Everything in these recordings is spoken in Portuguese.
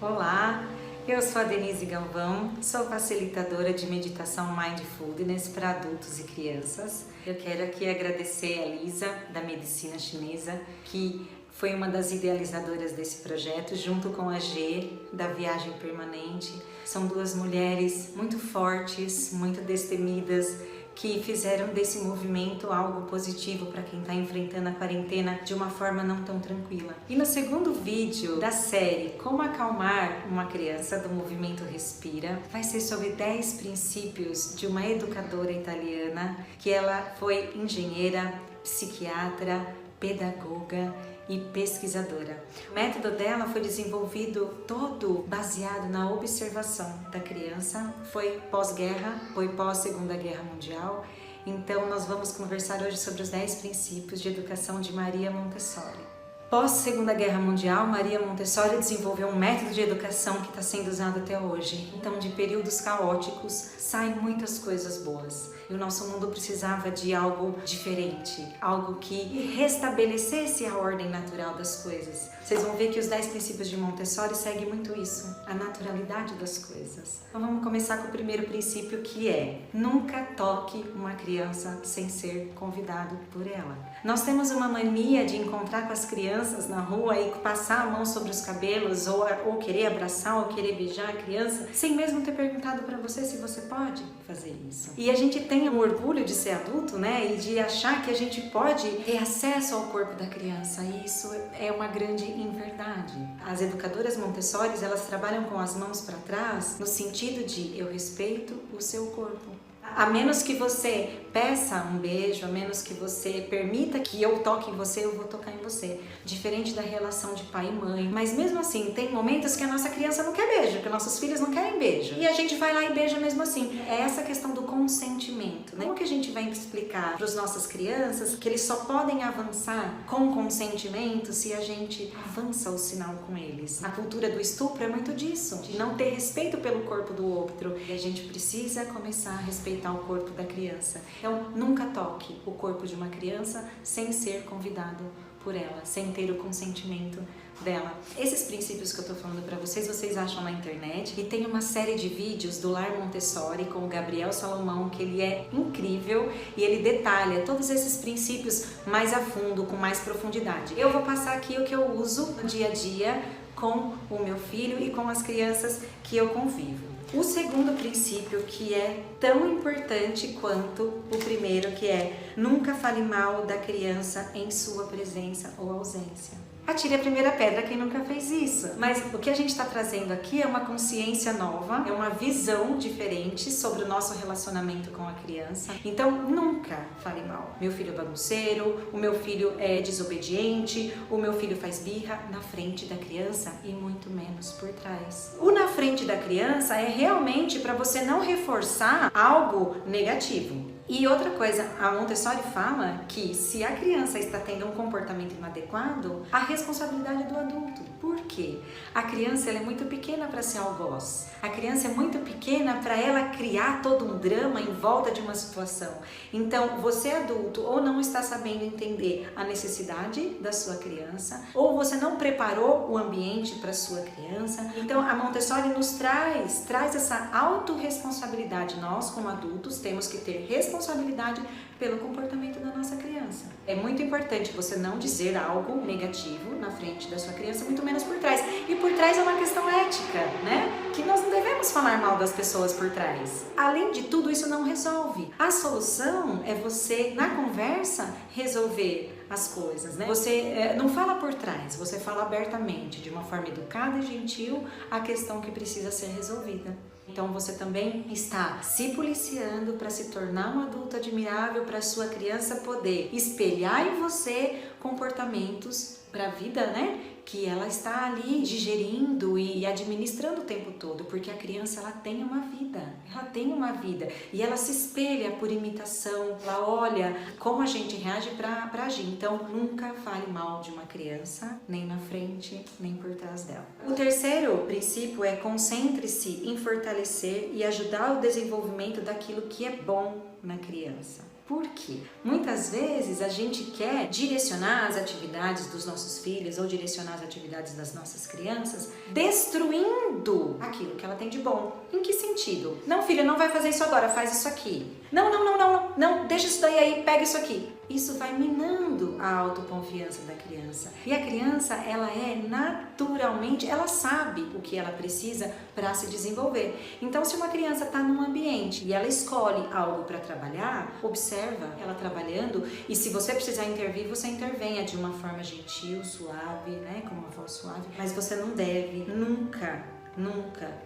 Olá, eu sou a Denise Galvão, sou facilitadora de meditação Mindfulness para adultos e crianças. Eu quero aqui agradecer a Lisa, da Medicina Chinesa, que foi uma das idealizadoras desse projeto, junto com a G, da Viagem Permanente. São duas mulheres muito fortes, muito destemidas, que fizeram desse movimento algo positivo para quem está enfrentando a quarentena de uma forma não tão tranquila. E no segundo vídeo da série Como Acalmar uma Criança, do movimento Respira, vai ser sobre 10 princípios de uma educadora italiana, que ela foi engenheira, psiquiatra, pedagoga e pesquisadora. O método dela foi desenvolvido todo baseado na observação da criança, foi pós-guerra, foi pós-Segunda Guerra Mundial. Então nós vamos conversar hoje sobre os 10 princípios de educação de Maria Montessori. Pós-Segunda Guerra Mundial, Maria Montessori desenvolveu um método de educação que está sendo usado até hoje. Então, de períodos caóticos, saem muitas coisas boas. E o nosso mundo precisava de algo diferente, algo que restabelecesse a ordem natural das coisas. Vocês vão ver que os 10 princípios de Montessori seguem muito isso, a naturalidade das coisas. Então vamos começar com o primeiro princípio, que é: nunca toque uma criança sem ser convidado por ela. Nós temos uma mania de encontrar com as crianças na rua e passar a mão sobre os cabelos, ou querer abraçar, ou querer beijar a criança, sem mesmo ter perguntado para você se você pode fazer isso. E a gente tem o orgulho de ser adulto, né? E de achar que a gente pode ter acesso ao corpo da criança. E isso é uma grande inverdade. As educadoras Montessori, elas trabalham com as mãos para trás, no sentido de: eu respeito o seu corpo. A menos que você peça um beijo, a menos que você permita que eu toque em você, eu vou tocar em você. Diferente da relação de pai e mãe. Mas mesmo assim, tem momentos que a nossa criança não quer beijo, que nossos filhos não querem beijo. E a gente vai lá e beija mesmo assim. É essa questão do consentimento, né? Como que a gente vai explicar para as nossas crianças que eles só podem avançar com consentimento se a gente avança o sinal com eles? A cultura do estupro é muito disso, de não ter respeito pelo corpo do outro. E a gente precisa começar a respeitar o corpo da criança. Então, nunca toque o corpo de uma criança sem ser convidado por ela, sem ter o consentimento dela. Esses princípios que eu tô falando para vocês acham na internet, e tem uma série de vídeos do Lar Montessori com o Gabriel Salomão, que ele é incrível e ele detalha todos esses princípios mais a fundo, com mais profundidade. Eu vou passar aqui o que eu uso no dia a dia com o meu filho e com as crianças que eu convivo. O segundo princípio, que é tão importante quanto o primeiro, que é: nunca fale mal da criança em sua presença ou ausência. Atire a primeira pedra quem nunca fez isso. Mas o que a gente está trazendo aqui é uma consciência nova, é uma visão diferente sobre o nosso relacionamento com a criança. Então, nunca fale mal. Meu filho é bagunceiro, o meu filho é desobediente, o meu filho faz birra na frente da criança, e muito menos por trás. O na frente da criança é realmente para você não reforçar algo negativo. E outra coisa, a Montessori fala que se a criança está tendo um comportamento inadequado, a responsabilidade é do adulto. Por quê? A criança, ela é muito pequena para ser algoz. A criança é muito pequena para ela criar todo um drama em volta de uma situação. Então, você adulto ou não está sabendo entender a necessidade da sua criança, ou você não preparou o ambiente para sua criança. Então, a Montessori nos traz essa autorresponsabilidade. Nós, como adultos, temos que ter responsabilidade pelo comportamento da nossa criança. É muito importante você não dizer algo negativo na frente da sua criança, muito menos por trás. E por trás é uma questão ética, né? Que nós não devemos falar mal das pessoas por trás. Além de tudo, isso não resolve. A solução é você, na conversa, resolver as coisas, né? Você não fala por trás, você fala abertamente, de uma forma educada e gentil, a questão que precisa ser resolvida. Então você também está se policiando para se tornar um adulto admirável, para sua criança poder espelhar em você comportamentos para a vida, né? Que ela está ali digerindo e administrando o tempo todo, porque a criança, ela tem uma vida, e ela se espelha por imitação, ela olha como a gente reage para agir. Então, nunca fale mal de uma criança, nem na frente, nem por trás dela. O terceiro princípio é: concentre-se em fortalecer e ajudar o desenvolvimento daquilo que é bom na criança. Por quê? Muitas vezes a gente quer direcionar as atividades dos nossos filhos ou direcionar as atividades das nossas crianças destruindo aquilo que ela tem de bom. Em que sentido? Não, filha, não vai fazer isso agora, faz isso aqui. Não, deixa isso daí aí, pega isso aqui. Isso vai minando a autoconfiança da criança. E a criança, ela é naturalmente, ela sabe o que ela precisa para se desenvolver. Então, se uma criança está num ambiente e ela escolhe algo para trabalhar, observa ela trabalhando e se você precisar intervir, você intervenha de uma forma gentil, suave, né, com uma voz suave. Mas você não deve nunca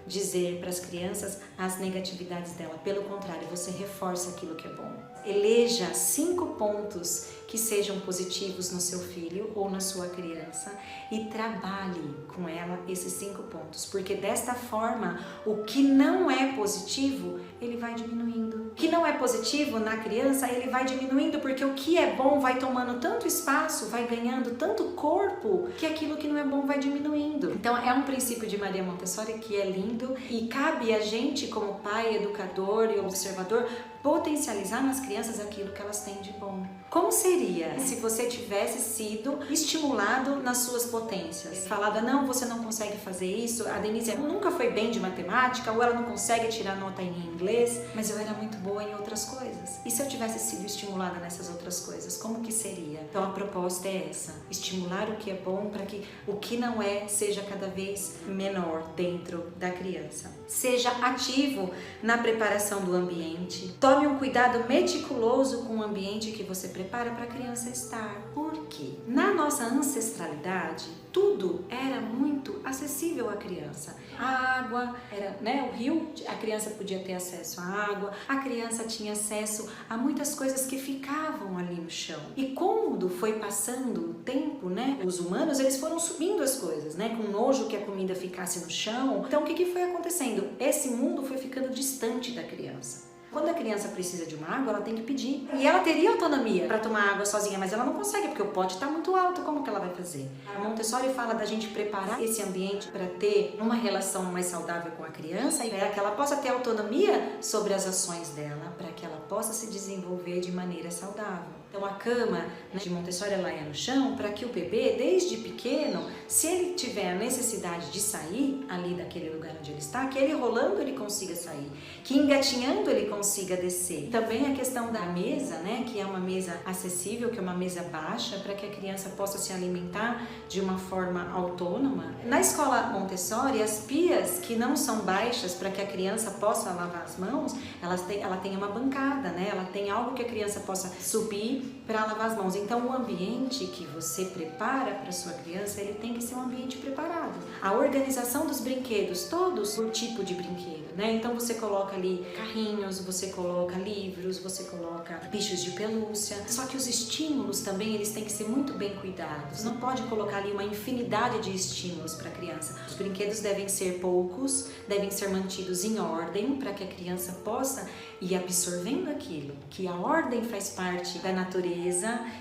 dizer para as crianças as negatividades dela. Pelo contrário, você reforça aquilo que é bom. Eleja 5 pontos que sejam positivos no seu filho ou na sua criança e trabalhe com ela esses 5 pontos, porque desta forma o que não é positivo ele vai diminuindo. O que não é positivo na criança ele vai diminuindo, porque o que é bom vai tomando tanto espaço, vai ganhando tanto corpo, que aquilo que não é bom vai diminuindo. Então é um princípio de Maria Montessori que é lindo e cabe a gente como pai, educador e observador potencializar nas crianças aquilo que elas têm de bom. Como seria se você tivesse sido estimulado nas suas potências? Falada, não, você não consegue fazer isso, a Denise nunca foi bem de matemática, ou ela não consegue tirar nota em inglês, mas eu era muito boa em outras coisas. E se eu tivesse sido estimulada nessas outras coisas, como que seria? Então a proposta é essa, estimular o que é bom para que o que não é seja cada vez menor dentro da criança. Seja ativo na preparação do ambiente, tome um cuidado meticuloso com o ambiente que você prepara para a criança estar. Por quê? Na nossa ancestralidade, tudo era muito acessível à criança. A água, era, né, o rio, a criança podia ter acesso à água, a criança tinha acesso a muitas coisas que ficavam ali no chão. E quando foi passando o tempo, né, os humanos, eles foram subindo as coisas, né, com nojo que a comida ficasse no chão. Então, o que foi acontecendo? Esse mundo foi ficando distante da criança. Quando a criança precisa de uma água, ela tem que pedir. E ela teria autonomia para tomar água sozinha, mas ela não consegue, porque o pote está muito alto. Como que ela vai fazer? A Montessori fala da gente preparar esse ambiente para ter uma relação mais saudável com a criança e para que ela possa ter autonomia sobre as ações dela, para que ela possa se desenvolver de maneira saudável. Então a cama, né, de Montessori ela é no chão para que o bebê, desde pequeno, se ele tiver a necessidade de sair ali daquele lugar onde ele está, que ele rolando ele consiga sair, que engatinhando ele consiga descer. Também a questão da mesa, né, que é uma mesa acessível, que é uma mesa baixa, para que a criança possa se alimentar de uma forma autônoma. Na escola Montessori, as pias que não são baixas para que a criança possa lavar as mãos, ela tem uma bancada, né, ela tem algo que a criança possa subir para lavar as mãos. Então o ambiente que você prepara para sua criança, ele tem que ser um ambiente preparado. A organização dos brinquedos, todos por tipo de brinquedo, né? Então você coloca ali carrinhos, você coloca livros, você coloca bichos de pelúcia. Só que os estímulos também, eles têm que ser muito bem cuidados. Não pode colocar ali uma infinidade de estímulos para a criança. Os brinquedos devem ser poucos, devem ser mantidos em ordem para que a criança possa ir absorvendo aquilo, que a ordem faz parte da natureza,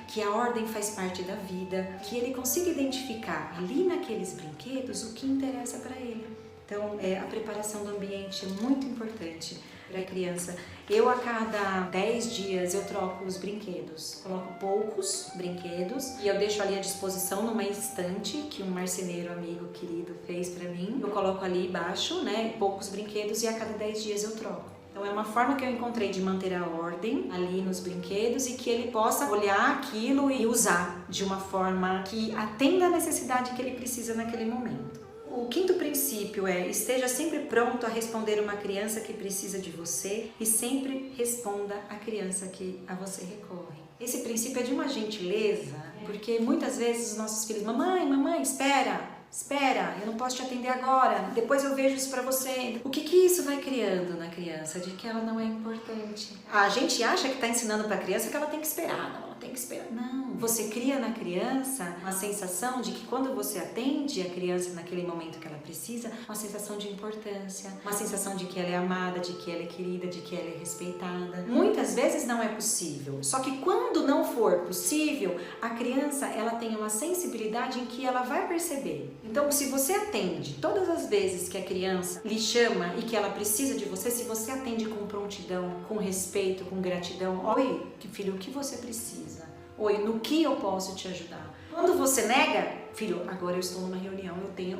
que a ordem faz parte da vida, que ele consiga identificar ali naqueles brinquedos o que interessa para ele. Então, a preparação do ambiente é muito importante para a criança. Eu, a cada 10 dias, eu troco os brinquedos. Coloco poucos brinquedos e eu deixo ali à disposição numa estante que um marceneiro amigo querido fez para mim. Eu coloco ali embaixo, né, poucos brinquedos e a cada 10 dias eu troco. Então é uma forma que eu encontrei de manter a ordem ali nos brinquedos e que ele possa olhar aquilo e usar de uma forma que atenda a necessidade que ele precisa naquele momento. O quinto princípio é: esteja sempre pronto a responder uma criança que precisa de você e sempre responda a criança que a você recorre. Esse princípio é de uma gentileza, porque muitas vezes os nossos filhos, mamãe, espera, eu não posso te atender agora, depois eu vejo isso pra você. O que isso vai criando na criança? De que ela não é importante. A gente acha que tá ensinando pra criança que ela tem que esperar, não, ela tem que esperar. Não, você cria na criança uma sensação de que quando você atende a criança naquele momento que ela precisa, uma sensação de importância, uma sensação de que ela é amada, de que ela é querida, de que ela é respeitada. Muitas vezes não é possível, só que quando não for possível, a criança ela tem uma sensibilidade em que ela vai perceber. Então, se você atende todas as vezes que a criança lhe chama e que ela precisa de você, se você atende com prontidão, com respeito, com gratidão, oi, filho, o que você precisa? Oi, no que eu posso te ajudar? Quando você nega, filho, agora eu estou numa reunião,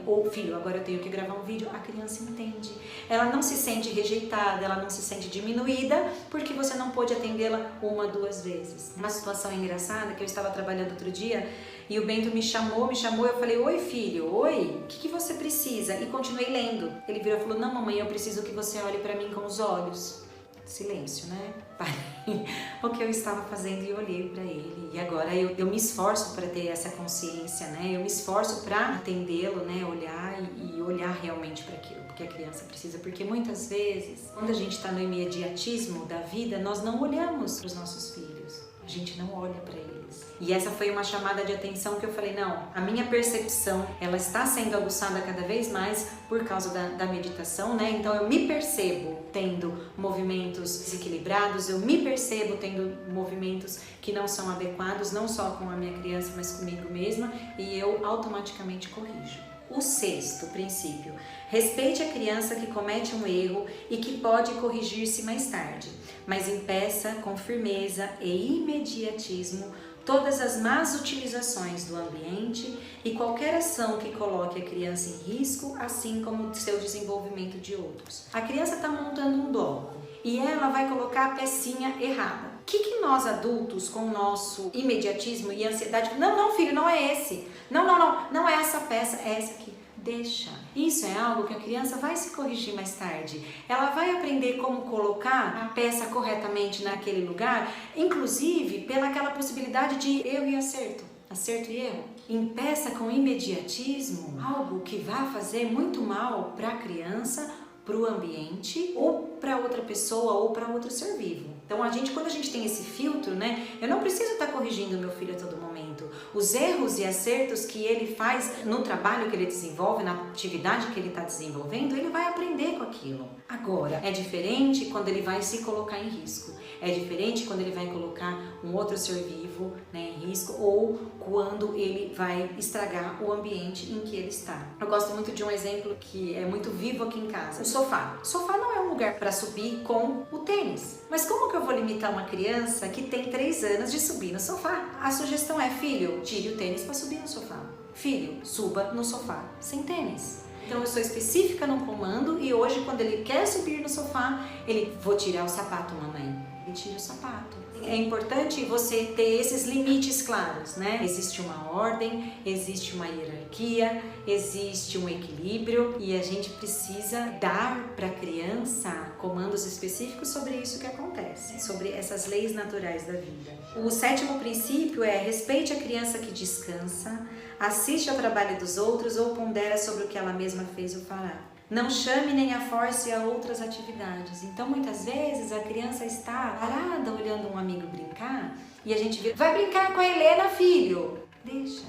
ou filho, agora eu tenho que gravar um vídeo, a criança entende. Ela não se sente rejeitada, ela não se sente diminuída, porque você não pôde atendê-la 1, 2 vezes. Uma situação engraçada que eu estava trabalhando outro dia e o Bento me chamou, eu falei, oi filho, oi, o que você precisa? E continuei lendo. Ele virou e falou, não mamãe, eu preciso que você olhe para mim com os olhos. Silêncio, né? Parei o que eu estava fazendo e olhei para ele. E agora eu me esforço para ter essa consciência, né? Eu me esforço para atendê-lo, né? Olhar e olhar realmente para aquilo, porque a criança precisa. Porque muitas vezes, quando a gente está no imediatismo da vida, nós não olhamos para os nossos filhos. A gente não olha para eles. E essa foi uma chamada de atenção que eu falei, não, a minha percepção, ela está sendo aguçada cada vez mais por causa da meditação, né? Então eu me percebo tendo movimentos desequilibrados, eu me percebo tendo movimentos que não são adequados, não só com a minha criança, mas comigo mesma, e eu automaticamente corrijo. O 6º princípio, respeite a criança que comete um erro e que pode corrigir-se mais tarde, mas impeça com firmeza e imediatismo todas as más utilizações do ambiente e qualquer ação que coloque a criança em risco, assim como o seu desenvolvimento de outros. A criança está montando um bloco e ela vai colocar a pecinha errada. O que nós adultos, com o nosso imediatismo e ansiedade, não filho, não é esse, não é essa peça, é essa aqui. Deixa. Isso é algo que a criança vai se corrigir mais tarde. Ela vai aprender como colocar a peça corretamente naquele lugar, inclusive pelaquela possibilidade de erro e acerto. Acerto e erro. Impeça com imediatismo algo que vai fazer muito mal para a criança, para o ambiente, ou para outra pessoa, ou para outro ser vivo. Então, quando a gente tem esse filtro, né? Eu não preciso estar corrigindo meu filho a todo momento. Os erros e acertos que ele faz no trabalho que ele desenvolve, na atividade que ele está desenvolvendo, ele vai aprender com aquilo. Agora, é diferente quando ele vai se colocar em risco. É diferente quando ele vai colocar um outro ser vivo, né, em risco, ou quando ele vai estragar o ambiente em que ele está. Eu gosto muito de um exemplo que é muito vivo aqui em casa. O sofá. O sofá não é um lugar para subir com o tênis. Mas como que eu vou limitar uma criança que tem 3 anos de subir no sofá? A sugestão é, filho, tire o tênis para subir no sofá. Filho, suba no sofá sem tênis. Então eu sou específica no comando e hoje quando ele quer subir no sofá, vou tirar o sapato, mamãe. E tira o sapato. É importante você ter esses limites claros, né? Existe uma ordem, existe uma hierarquia, existe um equilíbrio e a gente precisa dar para a criança comandos específicos sobre isso que acontece, sobre essas leis naturais da vida. O 7º princípio é respeite a criança que descansa, assiste ao trabalho dos outros ou pondera sobre o que ela mesma fez ou fará. Não chame nem a force a outras atividades. Então, muitas vezes, a criança está parada olhando um amigo brincar e a gente vira, vai brincar com a Helena, filho. Deixa,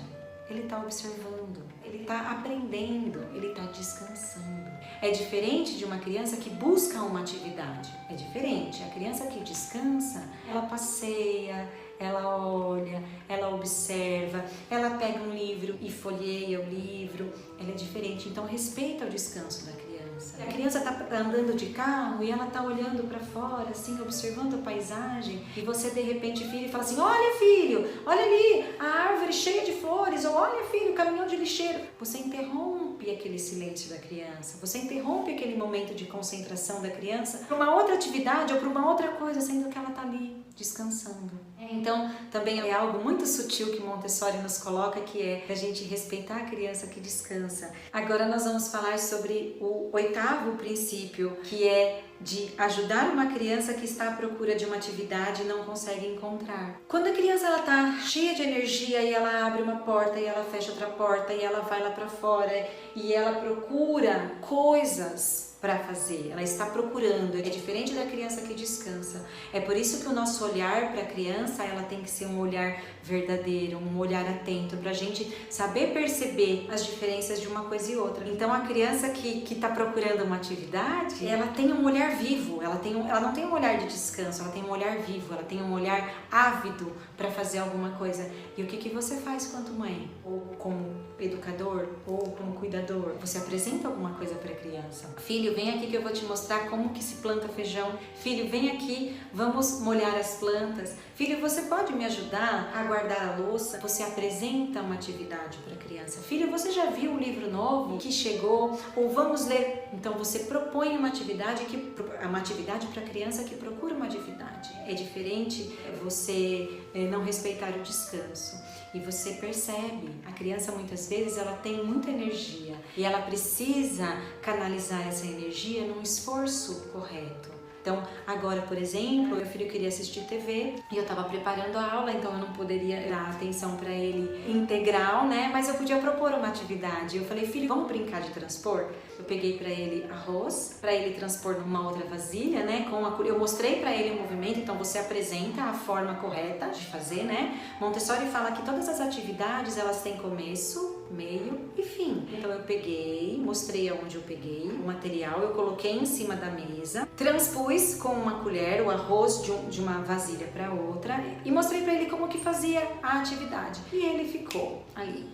ele está observando, ele está aprendendo, ele está descansando. É diferente de uma criança que busca uma atividade. É diferente. A criança que descansa, ela passeia, ela olha, ela observa, ela pega um livro e folheia o livro, ela é diferente, então respeita o descanso da criança. A criança está andando de carro e ela está olhando para fora, assim, observando a paisagem, e você de repente vira e fala assim, olha filho, olha ali, a árvore cheia de flores, ou olha filho, o caminhão de lixeiro. Você interrompe aquele silêncio da criança, você interrompe aquele momento de concentração da criança para uma outra atividade ou para uma outra coisa, sendo que ela está ali descansando. Então, também é algo muito sutil que Montessori nos coloca, que é a gente respeitar a criança que descansa. Agora nós vamos falar sobre o 8º princípio, que é de ajudar uma criança que está à procura de uma atividade e não consegue encontrar. Quando a criança está cheia de energia e ela abre uma porta e ela fecha outra porta e ela vai lá para fora e ela procura coisas para fazer, ela está procurando. É diferente da criança que descansa. É por isso que o nosso olhar para a criança, ela tem que ser um olhar verdadeiro, um olhar atento, para a gente saber perceber as diferenças de uma coisa e outra. Então a criança que está procurando uma atividade, ela tem um olhar vivo, ela não tem um olhar de descanso, ela tem um olhar vivo, ela tem um olhar ávido para fazer alguma coisa. E o que você faz quanto mãe? Ou como educador? Ou como cuidador? Você apresenta alguma coisa para a criança. Filho, vem aqui que eu vou te mostrar como que se planta feijão. Filho, vem aqui, vamos molhar as plantas. Filho, você pode me ajudar a guardar a louça? Você apresenta uma atividade para a criança. Filho, você já viu um livro novo que chegou? Ou vamos ler? Então você propõe uma atividade para a criança que procura uma atividade. É diferente você não respeitar o descanso. E você percebe, a criança muitas vezes ela tem muita energia e ela precisa canalizar essa energia num esforço correto. Então, agora, por exemplo, meu filho queria assistir TV e eu estava preparando a aula, então eu não poderia dar atenção para ele integral, né? Mas eu podia propor uma atividade. Eu falei, filho, vamos brincar de transpor? Eu peguei para ele arroz, para ele transpor numa outra vasilha, né? Eu mostrei para ele o movimento, então você apresenta a forma correta de fazer, né? Montessori fala que todas as atividades, elas têm começo, meio e fim. Então eu peguei, mostrei aonde eu peguei o material, eu coloquei em cima da mesa, transpus com uma colher o arroz de uma vasilha para outra e mostrei para ele como que fazia a atividade. E ele ficou ali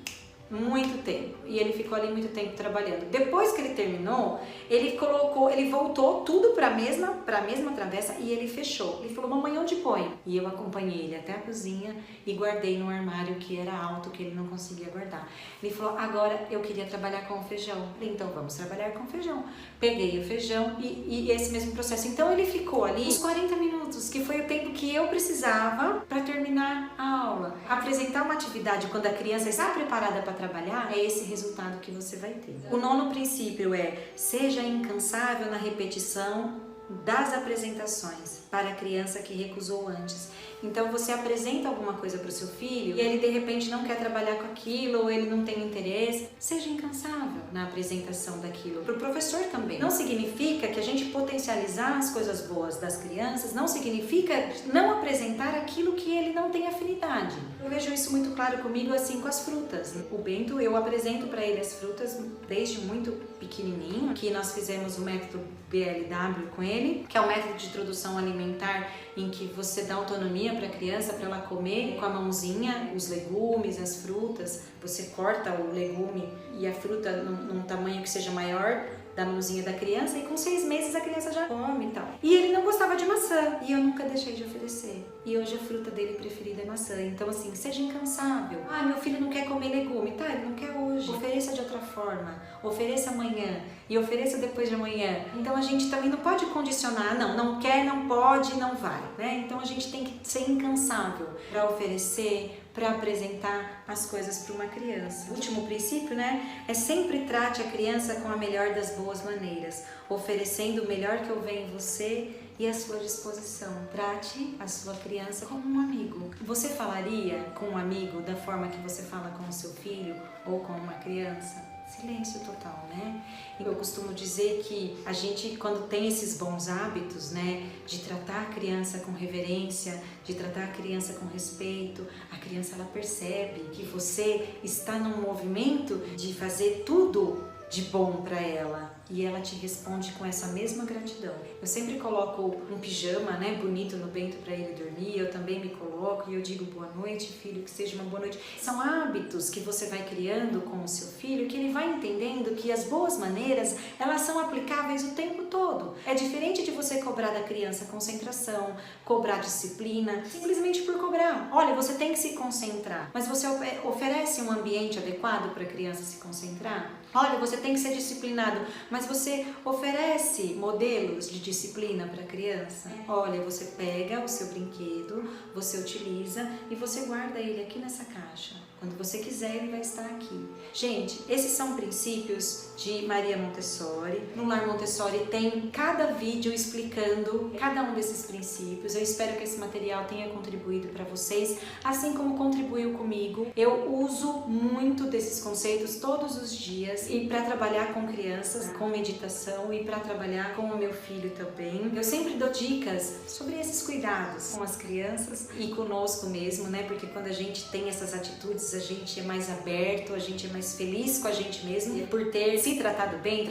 muito tempo. E ele ficou ali muito tempo trabalhando. Depois que ele terminou, ele voltou tudo para a mesma travessa e ele fechou. Ele falou, mamãe, onde põe? E eu acompanhei ele até a cozinha e guardei no armário que era alto, que ele não conseguia guardar. Ele falou, agora eu queria trabalhar com o feijão. Falei, então vamos trabalhar com o feijão. Peguei o feijão e esse mesmo processo. Então ele ficou ali uns 40 minutos, que foi o tempo que eu precisava para terminar a aula. Apresentar uma atividade quando a criança está preparada para trabalhar, é esse resultado que você vai ter. O nono princípio é: seja incansável na repetição das apresentações para a criança que recusou antes. Então você apresenta alguma coisa para o seu filho e ele de repente não quer trabalhar com aquilo ou ele não tem interesse. Seja incansável na apresentação daquilo. Para o professor também. Não significa que a gente potencializar as coisas boas das crianças, não significa não apresentar aquilo que ele não tem afinidade. Eu vejo isso muito claro comigo assim com as frutas. O Bento, eu apresento para ele as frutas desde muito pequenininho, que nós fizemos o método BLW com ele, que é o método de introdução alimentar em que você dá autonomia para a criança, para ela comer com a mãozinha os legumes, as frutas. Você corta o legume e a fruta num tamanho que seja maior da mãozinha da criança e com 6 meses a criança já come e tal. E ele não gostava de maçã e eu nunca deixei de oferecer. E hoje a fruta dele preferida é maçã. Então assim, seja incansável. Ah, meu filho não quer comer legume. Tá, ele não quer hoje. Ofereça de outra forma. Ofereça amanhã e ofereça depois de amanhã. Então a gente também não pode condicionar, não quer, não pode, não vai, né? Então a gente tem que ser incansável para oferecer, para apresentar as coisas para uma criança. O último princípio, né, é sempre trate a criança com a melhor das boas maneiras, oferecendo o melhor que houver em você e à sua disposição. Trate a sua criança como um amigo. Você falaria com um amigo da forma que você fala com o seu filho ou com uma criança? Silêncio total, né? Eu costumo dizer que a gente, quando tem esses bons hábitos, né, de tratar a criança com reverência, de tratar a criança com respeito, a criança ela percebe que você está num movimento de fazer tudo de bom para ela e ela te responde com essa mesma gratidão. Eu sempre coloco um pijama, né, bonito no Bento para ele dormir, eu também me coloco e eu digo boa noite, filho, que seja uma boa noite. São hábitos que você vai criando com o seu filho, que ele vai entendendo que as boas maneiras, elas são aplicáveis o tempo todo. É diferente de você cobrar da criança concentração, cobrar disciplina, simplesmente por cobrar. Olha, você tem que se concentrar, mas você oferece um ambiente adequado para a criança se concentrar? Olha, você tem que ser disciplinado, mas você oferece modelos de disciplina para a criança? Olha, você pega o seu brinquedo, você utiliza e você guarda ele aqui nessa caixa. Quando você quiser, ele vai estar aqui. Gente, esses são princípios de Maria Montessori. No Lar Montessori tem cada vídeo explicando cada um desses princípios. Eu espero que esse material tenha contribuído para vocês, assim como contribuiu comigo. Eu uso muito desses conceitos todos os dias e para trabalhar com crianças, com meditação e para trabalhar com o meu filho também. Eu sempre dou dicas sobre esses cuidados com as crianças e conosco mesmo, né? Porque quando a gente tem essas atitudes, a gente é mais aberto, a gente é mais feliz com a gente mesmo por ter se tratado bem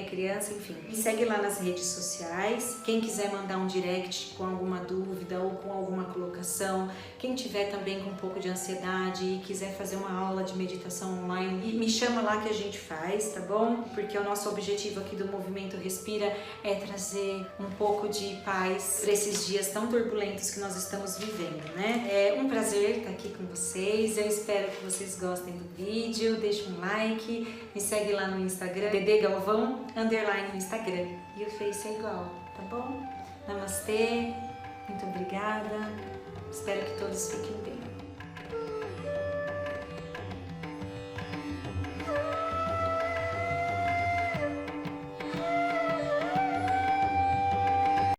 a criança, enfim. Me segue lá nas redes sociais. Quem quiser mandar um direct com alguma dúvida ou com alguma colocação, quem tiver também com um pouco de ansiedade e quiser fazer uma aula de meditação online, me chama lá que a gente faz, tá bom? Porque o nosso objetivo aqui do Movimento Respira é trazer um pouco de paz para esses dias tão turbulentos que nós estamos vivendo, né? É um prazer estar aqui com vocês. Eu espero que vocês gostem do vídeo. Deixa um like, me segue lá no Instagram, @ddgalvão_ no Instagram. E o Face é igual, tá bom? Namastê, muito obrigada. Espero que todos fiquem bem.